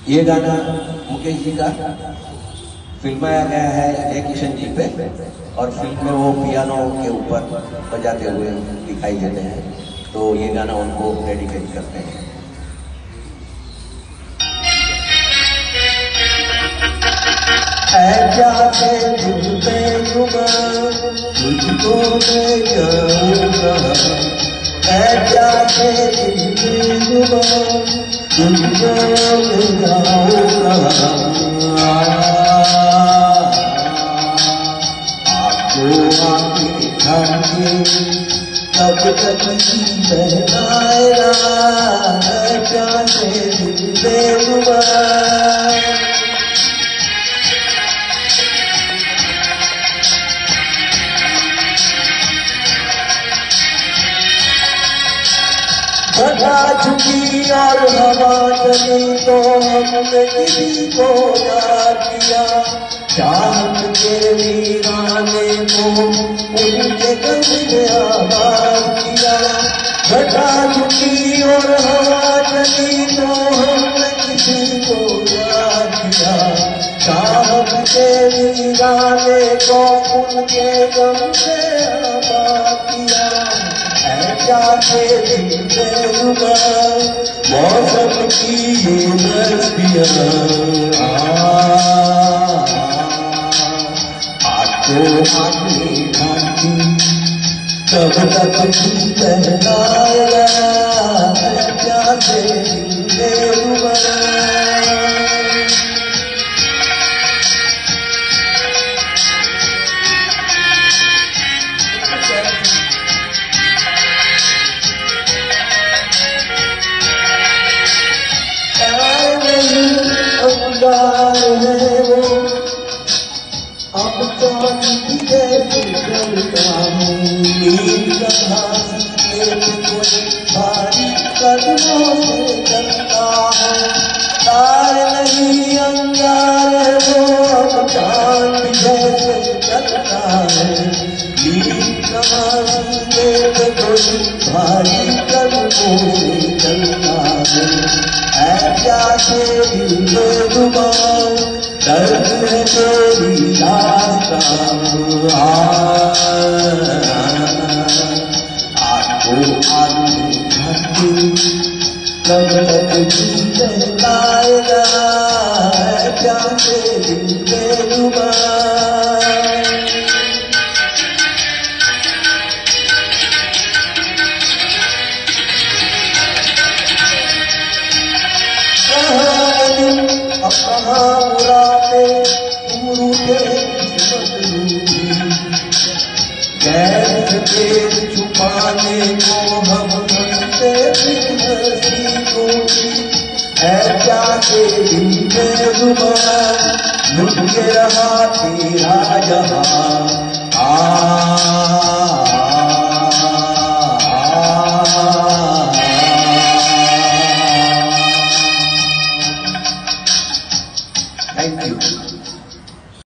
ये गाना मुकेश जी का फिल्माया गया है जय किशन जी पे, और फिल्म में वो पियानो के ऊपर बजाते हुए दिखाई देते हैं, तो ये गाना उनको डेडिकेट करते हैं। जाते तुझे तुझको मैं जाऊंगा, जाते तुझको मैं जाऊंगा, आपको आके खाके कब तक बहनाएगा, जाते तुझे बता झुकी और हवा चली तो हमने किसी को याद किया, चाहत के वीराने को उनके गम ने आबाद किया। बता झुकी और हवा चली तो हमने किसी को याद किया, चाहत के वीराने को उनके गम ने आबाद किया। जाते मौसम की ये मस्तियाँ, आपको आगे खाती कब तक की पहनाएगा, जाते है वो अब तो जैसे चलता हूँ, कोई भारी कदमों से चलता है, तार नहीं अंगार है वो अब चांद जैसे चलता है, कोई भारी कदमों से चलता है। जाते दर्द है तेरी रास्ता, आपको आगे घाटी कब तक जी लाएगा, जाते मुरादे गुरु के गैर के छुपाने को हम से जाके लुट के रहा तेरा जहां।